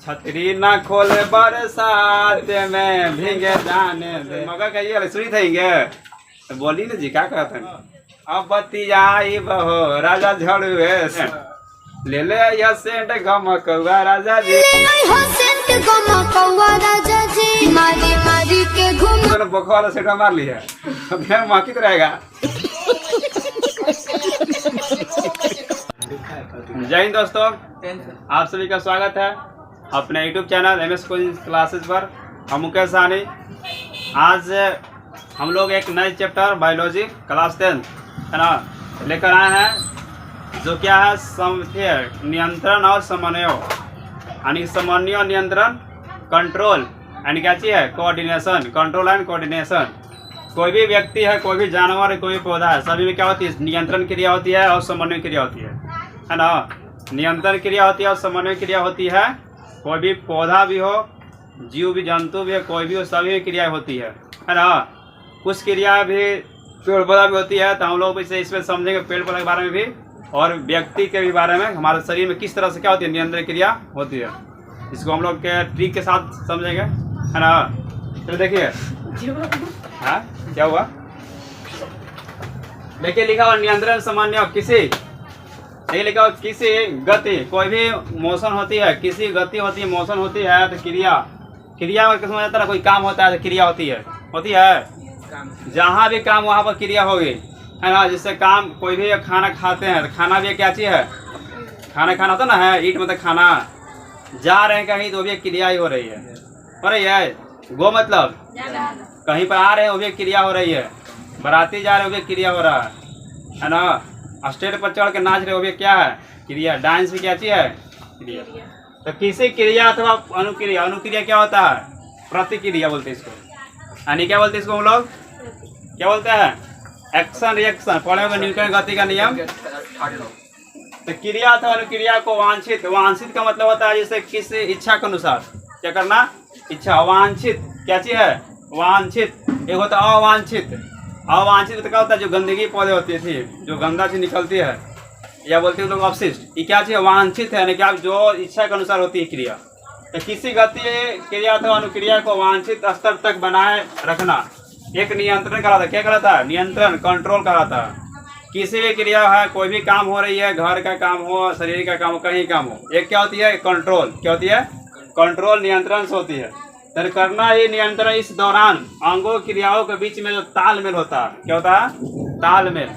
छतरी ना खोले बरसात में भीगे जाने दे। मगर कहिए सुनी थे तो बोली ना जी क्या कहते हैं। अब बतियाई बहो राजा झड़ुए ले ले या सेंट गमकौआ राजा जी मारी मारी के घूम बोखा वाला सेंट मार लिया फिर महकित रहेगा। जय हिंद दोस्तों, आप सभी का स्वागत है अपने YouTube channel MS coaching classes पर। हम मुकेश साहनी। आज हम लोग एक नए चैप्टर बायोलॉजी क्लास 10 है ना लेकर आए हैं, जो क्या है नियंत्रण और समन्वय, यानी समन्वय नियंत्रण कंट्रोल यानी क्या चीज़ है कोऑर्डिनेशन, कंट्रोल एंड कोऑर्डिनेशन। कोई भी व्यक्ति है, कोई भी जानवर है, कोई भी पौधा है, सभी में क्या होती है नियंत्रण क्रिया होती है और समन्वय क्रिया होती है ना। नियंत्रण क्रिया होती है और समन्वय क्रिया होती है। कोई भी पौधा भी हो, जीव भी, जंतु भी है, कोई भी हो, सभी क्रिया होती है ना। कुछ क्रिया भी पेड़ पौधा भी होती है, तो हम लोग इसे इसमें समझेंगे पेड़ पौधा के बारे में भी और व्यक्ति के भी बारे में, हमारे शरीर में किस तरह से क्या होती है नियंत्रण क्रिया होती है। इसको हम लोग के ट्रिक के साथ समझेंगे है ना। तो देखिए हाँ क्या हुआ, देखिए लिखा हुआ नियंत्रण समन्वय किसी, ये लिखा हुआ किसी गति, कोई भी मोशन होती है, किसी गति होती है, मोशन होती है तो क्रिया, क्रिया में समझ आता है कोई काम होता है तो क्रिया होती है जहाँ भी काम वहाँ पर क्रिया होगी है ना। जिससे काम, कोई भी खाना खाते हैं तो खाना भी क्या चीज़ है, खाना खाना होता ना है, ईट मतलब खाना, जा रहे हैं कहीं तो भी क्रिया ही हो रही है। गो मतलब कहीं पर आ रहे हैं वो भी क्रिया हो रही है, बाराती जा रहे हो भी क्रिया हो रहा है ना। स्टेज पर चढ़ के नाच रहे हो भी क्या है क्रिया, डांस भी क्या चीज़ है क्रिया। तो किसी क्रिया अथवा अनुक्रिया, अनुक्रिया क्या होता है प्रतिक्रिया बोलते हैं इसको, यानी क्या बोलते हैं इसको हम लोग क्या बोलते हैं एक्शन रिएक्शन। पढ़े होंगे न्यूटन गति का नियम। तो क्रिया अथवा अनुक्रिया को वांछित, वांछित का मतलब होता है जैसे किसी इच्छा के अनुसार क्या करना, इच्छा। अवांछित क्या चीज है वांछित, एक होता है अवांछित। अवांछित क्या होता है जो गंदगी पौधे होती थी, जो गंदा चीज निकलती है या बोलते हैं लोग अपशिष्ट, ये क्या चीज वांछित है, यानी कि आप जो इच्छा के अनुसार होती है क्रिया। तो किसी गति क्रिया अथवा अनुक्रिया को वांछित स्तर तक बनाए रखना एक नियंत्रण कराता है। क्या कराता है नियंत्रण, कंट्रोल कराता है। किसी भी क्रिया है, कोई भी काम हो रही है, घर का काम हो, शरीर का काम हो, कहीं काम हो, एक क्या होती है कंट्रोल, क्या होती है कंट्रोल, नियंत्रण से होती है। तो करना ही नियंत्रण इस दौरान अंगों क्रियाओं के बीच में जो तालमेल होता है, क्या होता है तालमेल।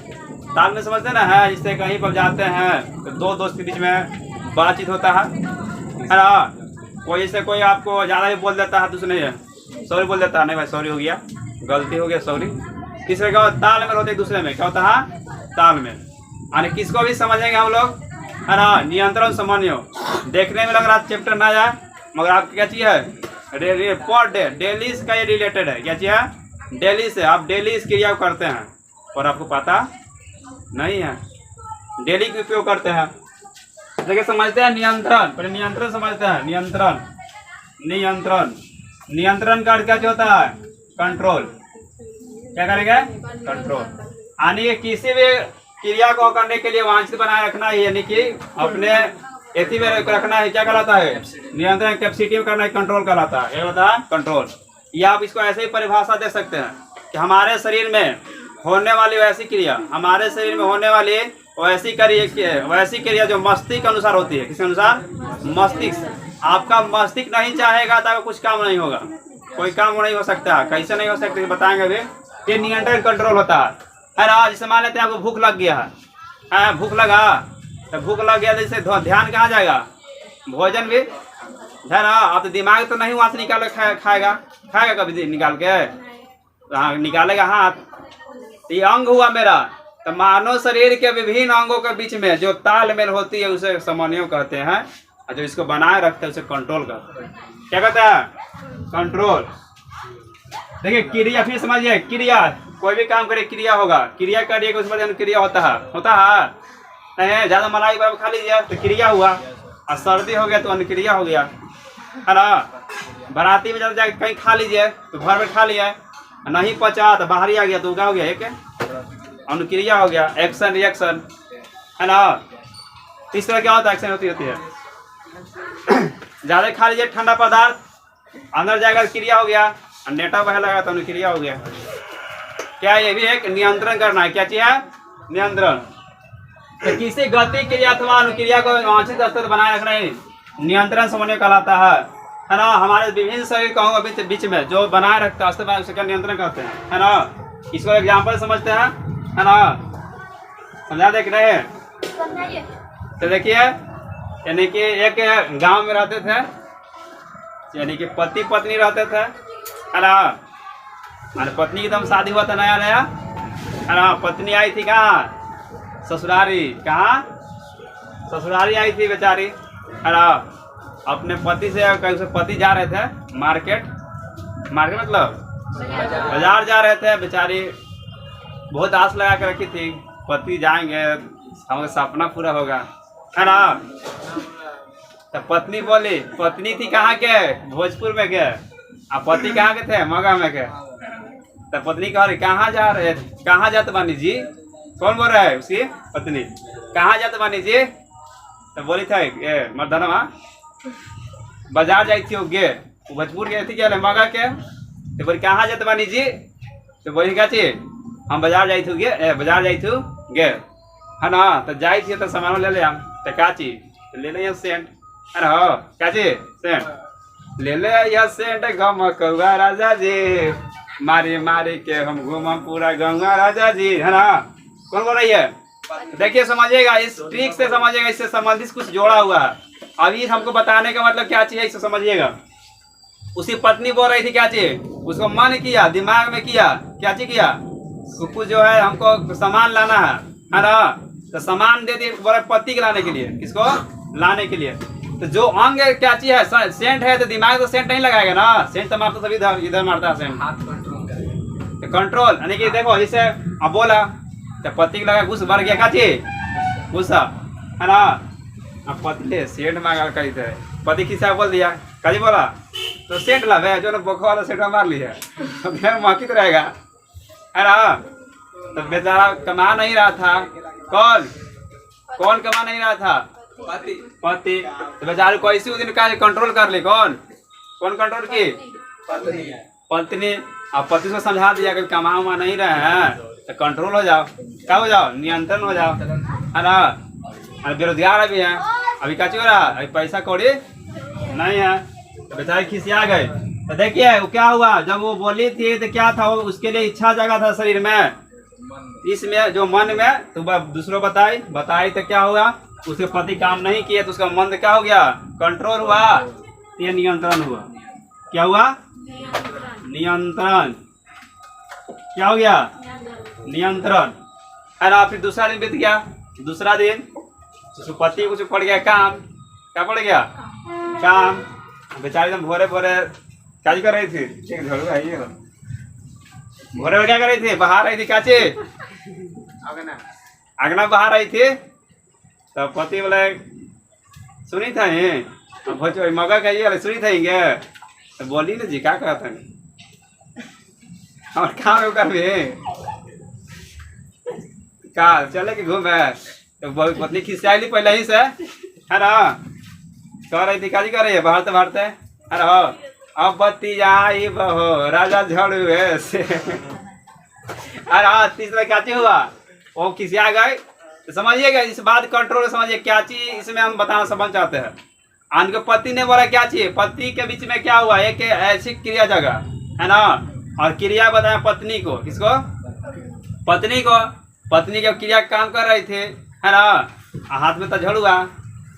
तालमेल समझते ना है, जिससे कहीं पर जाते हैं तो दो दोस्त के बीच में बातचीत होता है ना। कोई से कोई आपको ज़्यादा ही बोल देता है, दूसरे सॉरी बोल देता है, नहीं भाई सॉरी हो गया, गलती हो गया सॉरी। तीसरे का तालमेल होते एक दूसरे में, क्या होता है तालमेल। यानी किसको भी समझेंगे हम लोग है ना, नियंत्रण समन्वय। देखने में लग रहा चैप्टर ना जाए, मगर आपकी क्या चीज़ है पर डे, डेली का ये रिलेटेड है। क्या चीज़ है डेली से, आप डेली इस क्रिया को करते हैं और आपको पता नहीं है, डेली का उपयोग करते हैं। देखिए समझते हैं नियंत्रण, पहले नियंत्रण समझते हैं। नियंत्रण, नियंत्रण, नियंत्रण का अर्थ क्या होता है कंट्रोल। क्या करेंगे कंट्रोल, यानी किसी भी क्रिया को करने के लिए वांछित बनाए रखना है, यानी कि अपने एथी में रखना है। क्या कहलाता है नियंत्रण, कैपेसिटी में करना है कंट्रोल कहलाता है। ये होता है कंट्रोल। या आप इसको ऐसे ही परिभाषा दे सकते हैं कि हमारे शरीर में होने वाली वैसी क्रिया, हमारे शरीर में होने वाली वैसी क्रिया जो मस्तिष्क अनुसार होती है। किस अनुसार मस्तिष्क। आपका मस्तिष्क नहीं चाहेगा तो कुछ काम नहीं होगा, कोई काम नहीं हो सकता। कैसे नहीं हो सकता बताएंगे अभी। ये नियंत्रण कंट्रोल होता है ना। जैसे मान लेते हैं आपको भूख लग गया है, भूख लगा तो भूख लग गया, जैसे ध्यान कहाँ जाएगा भोजन भी है ना। आप तो दिमाग तो नहीं वहाँ से निकाल खाएगा कभी निकाल के, हाँ निकालेगा हाथ। ये अंग हुआ मेरा। तो मानव शरीर के विभिन्न अंगों के बीच में जो तालमेल होती है उसे समन्वय कहते हैं, और जो इसको बनाए रखते हैं उसे कंट्रोल कहते हैं। क्या कहते हैं कंट्रोल। देखिए क्रिया, फिर समझिए क्रिया, कोई भी काम करे क्रिया होगा, क्रिया करिए उसमें अनुक्रिया होता है नहीं। ज़्यादा मलाई बाबा खा लीजिए तो क्रिया हुआ, और सर्दी हो गया तो अनुक्रिया हो गया है ना। बाराती में ज़्यादा जाकर कहीं खा लीजिए तो घर में खा लिया, नहीं पचा तो बाहर ही आ गया तो उगा हो गया, एक अनुक्रिया हो गया, एक्शन रिएक्शन है ना। इस तरह क्या होता है एक्शन होती है। ज्यादा खा लीजिए ठंडा पदार्थ, अंदर जाएगा तो क्रिया हो गया, नेटा बह लगा तो अनुक्रिया हो गया। क्या ये भी एक नियंत्रण करना है, क्या चीज है? नियंत्रण। तो किसी गति क्रिया अथवा अनुक्रिया को वांछित स्तर बनाए रखना ही नियंत्रण समन्वय कहलाता है ना। हमारे विभिन्न शरीर कहूँगा बीच में जो बनाए रखता है स्तर बनाए, उसका नियंत्रण करते हैं, है ना। इसको एग्जाम्पल समझते हैं, है ना, समझा देख रहे हैं। तो देखिए, यानी कि एक गांव में रहते थे, यानी कि पति पत्नी रहते थे, है ना। पत्नी की एकदम शादी हुआ था नया नया, है ना। पत्नी आई थी कहाँ? ससुरारी। कहाँ? ससुरारी आई थी बेचारी, है ना। अपने पति से कहीं से पति जा रहे थे मार्केट मतलब बाजार जा रहे थे। बेचारी बहुत आस लगा के रखी थी, पति जाएंगे हमारा सपना पूरा होगा, है ना। तो पत्नी बोली, पत्नी थी कहाँ के? भोजपुर में के, और पति कहाँ के थे? मगह में के। तो पत्नी कह रही, कहाँ जा रहे, कहाँ जाते बानी जी? कौन बोल रहा है? उसकी पत्नी। कहाँ जाते बानी जी? तो बोली था ये मर्दाना बाजार जाई थी, गे भोजपुर गए थी क्या मगह के। तो बोली कहाँ जाते बानी जी? तो बोली क्या चीज? हम बाजार जाई थी गे, बाजार जाई थी गे, है ना। तो जाई थी तो सामान ले ले हम। तो क्या चीज? तो ले ले सेंट, अरे हो क्या चीज? सेंट ले ले यह सेंट गम कौआ राजा जी, मारी मारी के हम घूम पूरा गंगा राजा जी, है ना। कौन बोल रही है? देखिए समझिएगा, इस ट्रिक से समझिएगा, इससे संबंधित कुछ जोड़ा हुआ है। अभी हमको बताने का मतलब क्या चीज है, इससे समझिएगा। उसी पत्नी बोल रही थी क्या चीज? उसको मन किया, दिमाग में किया, क्या चीज किया? कुछ जो है हमको सामान लाना है ना। तो सामान दे दिए बोले पति के लाने के लिए, किसको लाने के लिए। तो जो अंग क्या चीज है? सेंट है, तो दिमाग तो सेंट नहीं लगाएगा ना। सेंट तो मारता सभी इधर मारता है सेंट। तो कंट्रोल यानी कि देखो इसे अब बोला तो पति के लगा घुस भर गया, क्या चीज? गुस्सा, है ना। अब पति ले सेंट मांगा कही थे, पति किसा बोल दिया, कभी बोला तो सेंट ला जो ना बोखा वाला सेंट मार लिया तो फिर मौकी तो रहेगा, है ना। तो बेचारा कमा नहीं रहा था, कौन कमा नहीं रहा था? पति। तो बेचारे को इसी दिन का कंट्रोल कर ली, कौन कंट्रोल की? पत्नी। अब पति को समझा दिया कि कमा उमा नहीं रहे हैं तो कंट्रोल हो जाओ, क्या हो जाओ? नियंत्रण हो जाओ, है ना। अरे बेरोजगार अभी है, अभी क्या हो रहा? अभी पैसा कौड़ी नहीं है, तो बेचारे खिसिया गए। तो देखिए वो क्या हुआ, जब वो बोली थी तो क्या था, वो उसके लिए इच्छा जगा था शरीर में, इसमें जो मन में। तो दूसरों बताई तो क्या हुआ? उसके पति काम नहीं किए तो उसका मन क्या हो गया? कंट्रोल हुआ, ये नियंत्रण हुआ। क्या हुआ? नियंत्रण। क्या हो गया? नियंत्रण, है ना। फिर दूसरा दिन बीत गया, दूसरा दिन पति कुछ पड़ गया काम, क्या पड़ गया? काम। बेचारी एकदम भोरे क्या कर रही थी? भोरे क्या कर रही थी? बहा रही थी, क्या चीज? आगना बहा रही थी। तो पति बोले सुनी था मगा कहिए सुनी था गे। तो बोली ना जी क्या कहता है और काम कर का चले के घूमे। तो पत्नी खिसियाली पहले ही से, है ना। कह रही थी काजी कर रही है भारते अरे हो अब बत्ती आई बहो राजा झड़ुए से। अरे हाँ तीसरा क्या चीज हुआ? वो खिसिया गए। तो समझिएगा इस बात कंट्रोल समझिए क्या चीज इसमें हम बताना समझ चाहते हैं। आनके पति ने बोला क्या चीज? पति के बीच में क्या हुआ? एक ऐसी क्रिया जगह, है ना। और क्रिया बताया पत्नी को, किसको? पत्नी को। पत्नी के क्रिया काम कर रही थी, है ना। हाथ में तो झड़ुआ,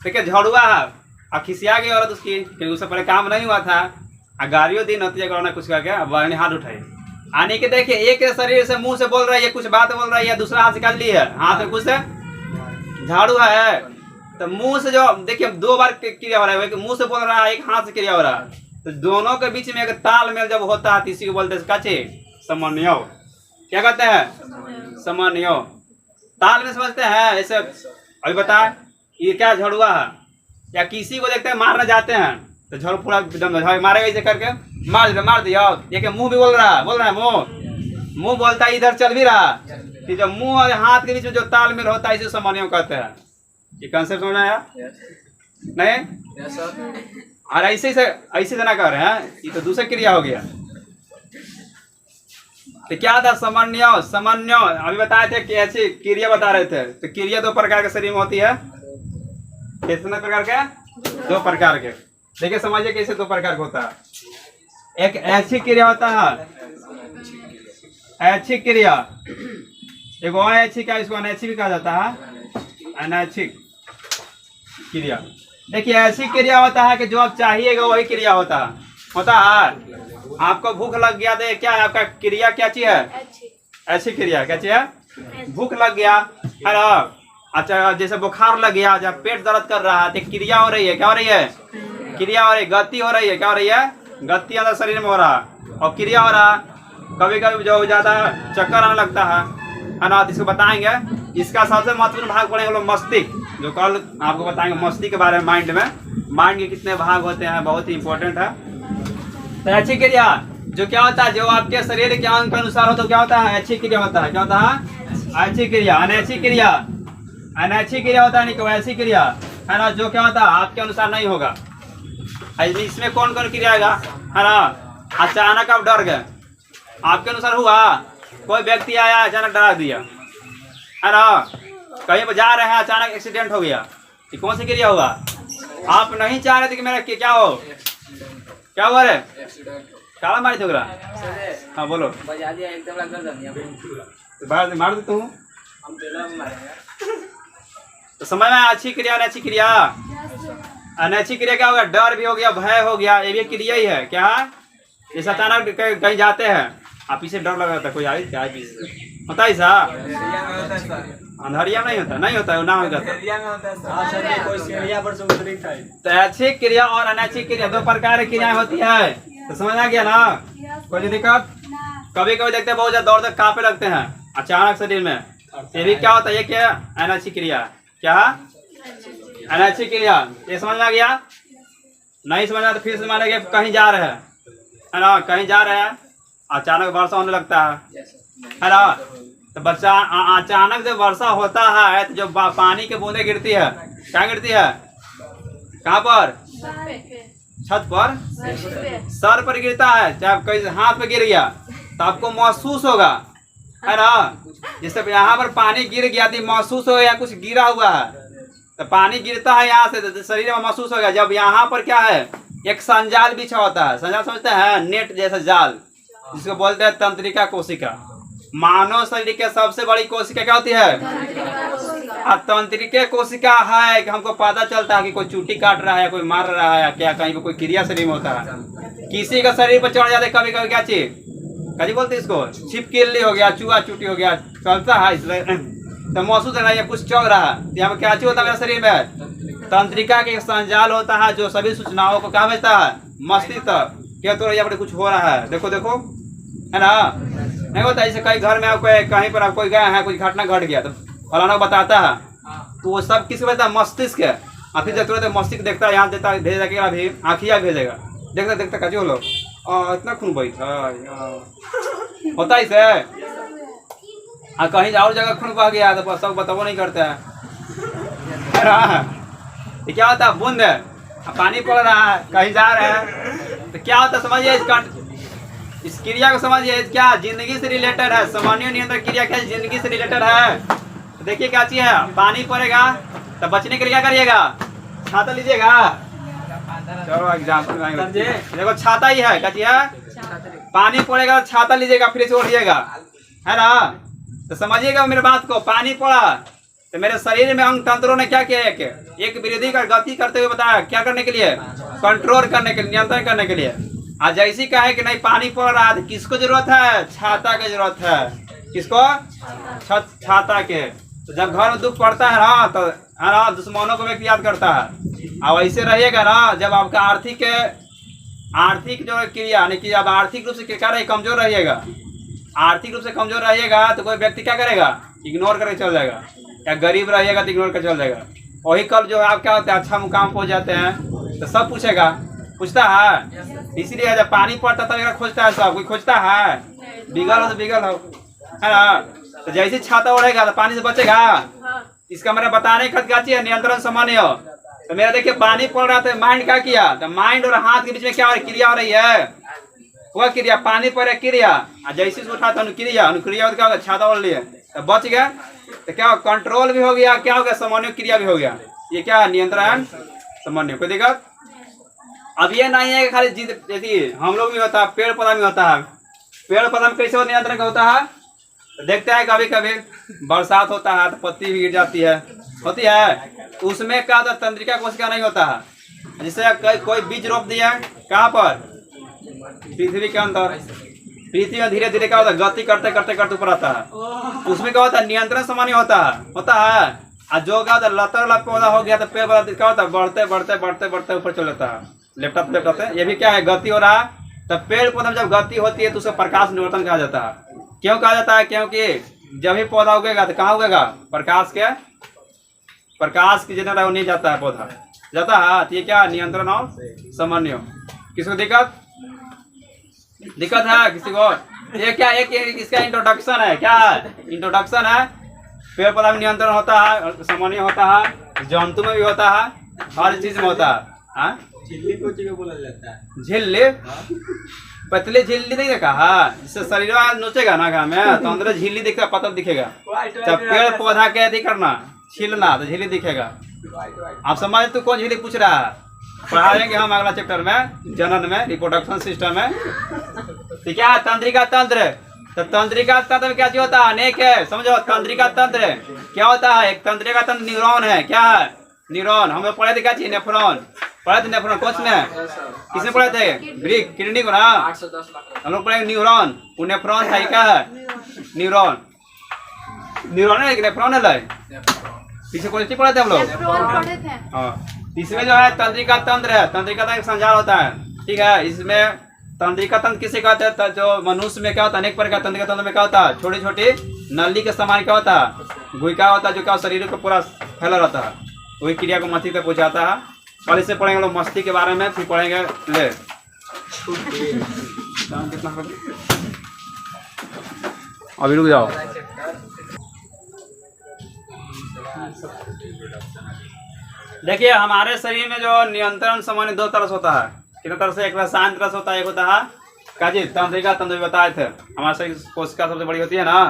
देखिए झड़ुआ है। अब खिसिया गई औरत उसकी क्योंकि उससे पहले काम नहीं हुआ था। गाड़ियों दिन नतीजा करना कुछ करके अब हाथ उठाई आने के देखिए एक शरीर से मुंह से बोल रही है, कुछ बात बोल रही है, दूसरा हाथ से कर ली है, हाथ में कुछ झाड़ू है। तो मुंह से जो देखिए दो बार क्रिया हो रहा है, मुंह से बोल रहा है, एक हाथ से क्रिया हो रहा है। तो दोनों के बीच में एक तालमेल जब होता है इसी को बोलते हैं काचे समन्वय। क्या कहते हैं? समन्वय। तालमेल समझते हैं ऐसे। अभी बता ये क्या झड़ुआ है या किसी को देखते हैं मारने जाते हैं तो झड़ पूरा एकदम मारेगा ऐसे करके मार दिया। ये मुंह भी बोल रहा है, मुंह बोलता है, इधर चल भी रहा कि जब मुंह और हाथ के बीच में जो तालमेल होता है इसे समन्वय कहते हैं। ये कंसेप्ट समझ आया? नहीं और ऐसे से ना कर रहे हैं, ये तो दूसरा क्रिया हो गया। तो क्या था समन्वय, समन्वय अभी बताए थे कि ऐसी क्रिया बता रहे थे। तो क्रिया दो प्रकार के शरीर में होती है, कितने प्रकार के? दो प्रकार के। देखिए समझिए कैसे दो प्रकार का होता है। एक ऐसी क्रिया होता है, ऐच्छिक क्रिया, एक अनैच्छिक है, इसको अनैच्छिक भी कहा जाता है, अनैच्छिक क्रिया। देखिए ऐसी क्रिया होता है कि जो आप चाहिएगा वही क्रिया होता है। आपको भूख लग गया तो क्या है आपका क्रिया, क्या चीज है? ऐसी क्रिया क्या चीज है? भूख लग गया है ना। अच्छा जैसे बुखार लग गया, जब पेट दर्द कर रहा है तो क्रिया हो रही है, क्या हो रही है? क्रिया हो रही है, गति हो रही है, क्या हो रही है? गति अंदर शरीर में हो रहा है और क्रिया हो रहा है। कभी कभी जो ज्यादा चक्कर आने लगता है ना, इसको बताएंगे। इसका सबसे महत्वपूर्ण भाग पड़ेगा लोग मस्तिष्क, जो कल आपको बताएंगे मस्तिष्क के बारे में। माइंड के कितने भाग होते हैं, बहुत ही इंपॉर्टेंट है। तो अच्छी क्रिया जो क्या होता है, जो आपके शरीर के अंग के अनुसार हो तो क्या होता है? अच्छी क्रिया होता है। क्या होता है? अच्छी क्रिया। अनैच्छिक क्रिया, अनैच्छिक क्रिया होता है नहीं कोई ऐसी क्रिया है ना, जो क्या होता है आपके अनुसार नहीं होगा। इसमें कौन कौन क्रिया आएगा है ना? अचानक आप डर गए, आपके अनुसार हुआ। कोई व्यक्ति आया अचानक डरा दिया है ना, कहीं पर जा रहे हैं अचानक एक्सीडेंट हो गया, ये कौन सी क्रिया हुआ? आप नहीं चाह रहे थे कि मेरा क्या हो, क्या हुआ रे? काला मारी थोड़ा। हाँ बोलो। मार देता हूँ तो समझ में। अच्छी क्रिया अनैच्छिक क्रिया। अनैच्छिक क्रिया क्या होगा? डर भी हो गया, भय हो गया, ये भी क्रिया ही है। क्या है? जैसे अचानक कहीं जाते हैं, आप पीछे डर लगा था, कोई आई क्या होता है ऐसा? अंधरिया नहीं होता, नहीं होता है ना, होगा तो ऐच्छिक क्रिया और अनैच्छिक क्रिया दो प्रकार की क्रियाएं होती है। तो समझ आ गया ना? कोई दिक्कत? कभी कभी देखते हैं बहुत ज्यादा दौड़ तक कांपे लगते हैं अचानक शरीर में, ये भी क्या होता है? ये क्या? अनैच्छिक क्रिया। क्या? अनैच्छिक क्रिया। ये समझ में आ गया? नहीं समझ में तो फिर से मानेंगे। कहीं जा रहे हैं है ना, कहीं जा रहे हैं, अचानक वर्षा होने लगता है ना, तो बच्चा अचानक जब वर्षा होता है तो जब पानी की बूंदें गिरती है, क्या गिरती है? कहाँ पर? छत पर, सर पर गिरता है, चाहे कहीं हाथ पे गिर गया तो आपको महसूस होगा है ना। जैसे यहाँ पर पानी गिर गया तो महसूस होगा कुछ गिरा हुआ है, तो पानी गिरता है यहाँ से तो शरीर में महसूस होगा। जब यहाँ पर क्या है? एक संजाल बिछा होता है, संजाल समझते हैं? नेट जैसा जाल, जिसको बोलते हैं तंत्रिका कोशिका। मानव शरीर के सबसे बड़ी कोशिका क्या होती है? तंत्रिका कोशिका है कि हमको पता चलता है कि कोई चूटी काट रहा है, कोई मार रहा है, क्या कहीं पे कोई क्रिया शरीर में होता है। किसी का शरीर पर चढ़ जाते कभी कभी, क्या चीज कभी बोलते हैं इसको? छिपकली हो गया, चूहा चूटी हो गया, चलता है इसलिए तो महसूस है ये कुछ चल रहा है। यहाँ पे क्या चीज होता है मेरे शरीर में? तंत्रिका के संजाल होता है जो सभी सूचनाओं को कहाँ भेजता है? मस्तिष्क तक। क्या तो यहाँ पर कुछ हो रहा है, देखो देखो है ना। नहीं होता ऐसे कहीं घर में आपको कहीं पर आप कोई गए हैं, कोई घटना घट गया तो फलाना बताता है, तो वो सब किसी बताता है? मस्तिष्क है। और फिर जब तुरंत मस्तिष्क देखता है, यहाँ देता भेज देगा, अभी आँखिया भेजेगा, देखता देखता कचो लो इतना खून बैठा होता है इसे। और कहीं और जगह खून बह गया तो सब बताओ नहीं करता है। तो क्या होता है? बूंद है, पानी पड़ रहा है, कहीं जा रहे हैं तो क्या होता है समझिए? इस क्रिया को समझिए, क्या जिंदगी से रिलेटेड है। सामान्य नियंत्रण क्रिया क्या जिंदगी से रिलेटेड है? तो देखिए क्या चीज है, पानी पड़ेगा तो बचने के लिए क्या करिएगा? छाता लीजिएगा। चलो एग्जाम्पल देखो, छाता ही है, क्या चीज है? पानी पड़ेगा छाता लीजिएगा, फिर से उठिएगा, है ना। तो समझिएगा मेरे बात को। पानी पड़ा तो मेरे शरीर में अंग तंत्रों ने क्या किया? एक वृद्धि का गति करते हुए बताया, क्या करने के लिए? कंट्रोल करने के लिए, नियंत्रण करने के लिए। आज जैसी कहे कि नहीं पानी पड़ रहा है तो किसको जरूरत है? छाता की जरूरत है। किसको? छाता के। तो जब घर में दुख पड़ता है ना तो है ना, दुश्मनों को व्यक्ति याद करता है। अब ऐसे रहिएगा ना, जब आपका आर्थिक जो क्रिया यानी कि जब आर्थिक रूप से क्या रहे? कमजोर रहिएगा। आर्थिक रूप से कमजोर रहिएगा तो कोई व्यक्ति क्या करेगा? इग्नोर करके चल जाएगा। या गरीब रहिएगा तो इग्नोर कर चल जाएगा। वही कल जो आप क्या होता है, अच्छा मुकाम पहुंच जाते हैं तो सब पूछेगा, पूछता है। इसीलिए जब पानी पड़ता तब खोजता है, सब कोई खोजता है। बिगल हो तो बिगल हो, है ना। तो जैसे छाता ओढ़ेगा तो पानी से बचेगा। इसका मेरा बताने का क्या चाहिए? नियंत्रण सामान्य तो मेरा देखिए पानी पड़ रहा था, माइंड क्या किया, तो माइंड और हाथ के बीच में क्या हो रही क्रिया हो रही है, वह क्रिया पानी पर क्रिया, जैसे से उठा तो अनुक्रिया, अनुक्रिया क्या होगा, छाता ओढ़ लिए तो बच गया, तो क्या कंट्रोल भी हो गया, क्या हो गया, समन्वय क्रिया भी हो गया। ये क्या नियंत्रण समन्वय। कोई दिक्कत? अब ये नहीं है कि खाली जैसे हम लोग में होता है, पेड़ पौधा में होता है। पेड़ पौधा में कैसे नियंत्रण होता है, तो देखते हैं कभी कभी बरसात होता है तो पत्ती भी गिर जाती है, होती है, उसमें क्या होता है, तंत्रिका कोशिका नहीं होता है। जिससे कोई बीज रोप दिया कहाँ पर, पृथ्वी के अंदर, पृथ्वी में धीरे धीरे क्या होता है, गति करते करते करते ऊपर आता है, उसमें क्या होता है, नियंत्रण सामान्य होता है। और जो क्या होता है, लतर लत पौधा हो गया तो पेड़ पौधा क्या होता है, बढ़ते बढ़ते बढ़ते बढ़ते ऊपर चल जाता है, लेपटते लेपटते। ये भी क्या है, गति हो रहा है। तब पेड़ पौधा में जब गति होती है तो उसे प्रकाश निवर्तन कहा जाता है। क्यों कहा जाता है, क्योंकि जब भी पौधा उगेगा तो कहाँ उगेगा, प्रकाश की जगह वो नहीं जाता है, पौधा जाता है। तो ये क्या नियंत्रण और समन्वय। किसको दिक्कत है किसी को? ये क्या एक इसका इंट्रोडक्शन है, क्या इंट्रोडक्शन है। पेड़ पौधा में नियंत्रण होता है, समन्वय होता है, जंतु में भी होता है, हर चीज में होता है। झिल्ली को चीज़ बोला जाता है। झिल्ली, पतली झिल्ली नहीं देखा है, जिससे शरीर नोचेगा ना घाम में तो अंदर झिल्ली दिखेगा, पतल दिखेगा। जब पेड़ पौधा के यदि करना छीलना तो झिल्ली दिखेगा। आप समझ, तू कौन झिल्ली पूछ रहा है, पढ़ाएंगे हम अगला चैप्टर में, जनन में, रिप्रोडक्शन सिस्टम में। तो क्या है तंत्रिका तंत्र, तो तंत्रिका तंत्र में क्या चीज होता है, अनेक है, समझो। तंत्रिका तंत्र क्या होता है, एक तंत्रिका तंत्र न्यूरॉन है, क्या है न्यूरॉन, हम लोग पढ़े थे क्या चीज, नेफ्रॉन पढ़े थे, नेफ्रॉन कोच में किसने पढ़े थे, ग्रीक किडनी को ना, हम लोग पढ़े न्यूरॉन, वो नेफ्रॉन था, क्या है न्यूरॉन, न्यूरॉन है नेफ्रॉन है, पीछे कौन सी पढ़े थे हम लोग। हाँ, इसमें जो है तंत्रिका तंत्र है, तंत्रिका तंत्र संचार होता है, ठीक है। इसमें तंत्रिका तंत्र किसे कहते हैं, जो मनुष्य में क्या होता है, अनेक प्रकार तंत्रिका तंत्र में क्या होता है, छोटी छोटी नली के समान क्या होता है, गुहिका होता है, जो क्या शरीर को पूरा फैला रहता है, वही क्रिया को मस्तिष्क तक पहुँचाता है। कल इससे पढ़ेंगे लोग मस्तिष्क के बारे में, फिर पढ़ेंगे ले अभी रुक जाओ। देखिए हमारे शरीर में जो नियंत्रण समन्वय दो तरह से होता है, कितने तरह से, एक रसायन तरह से होता है, एक होता है काजी तंत्रिका तंत्र बताए थे। हमारे शरीर कोशिका सबसे बड़ी होती है ना,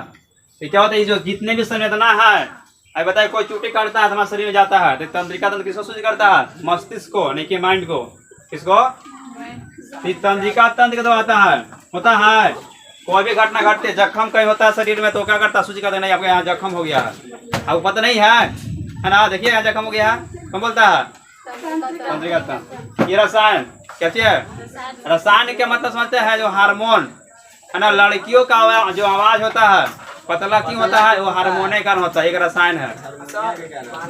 तो क्या होता है, जो जितने भी संवेदना है, अब बताए कोई चोटी काटता है तो हमारे शरीर में जाता है, तो तंत्रिका तंत्र किसको सूचित करता है, मस्तिष्क को, नहीं कि माइंड को, किसको, तंत्रिका तंत्र के आता है, होता है। कोई भी घटना घटते, जख्म कहीं होता है शरीर में तो क्या करता है, सूचित करता है, नहीं आपके यहाँ जख्म हो गया है, आपको पता नहीं है ना, देखिए यहाँ जख्म हो गया है, कौन बोलता है, तंत्रिका तंत्र। ये रसायन कैसे है, रसायन के मतलब समझते हैं, जो हार्मोन है ना, लड़कियों का जो आवाज होता है पतला क्यों होता है, वो हार्मोन के कारण होता है, एक रसायन है।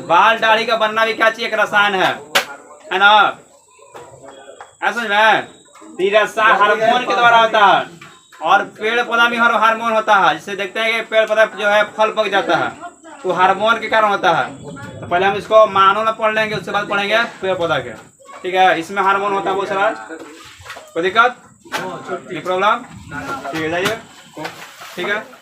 बाल दाढ़ी का बनना भी क्या चाहिए, एक रसायन है ना, ऐसा में रसायन हार्मोन के द्वारा होता है। और पेड़ पौधा में हार्मोन होता है, जिससे देखते हैं कि पेड़ पौधा जो है फल पक जाता है, वो हार्मोन के कारण होता है। तो पहले हम इसको मानव में पढ़ लेंगे, उसके बाद पढ़ेंगे पेड़ पौधा के, ठीक है। इसमें हार्मोन होता है बहुत सारा, कोई दिक्कत नहीं, प्रॉब्लम, ठीक है, जाइए, ठीक है।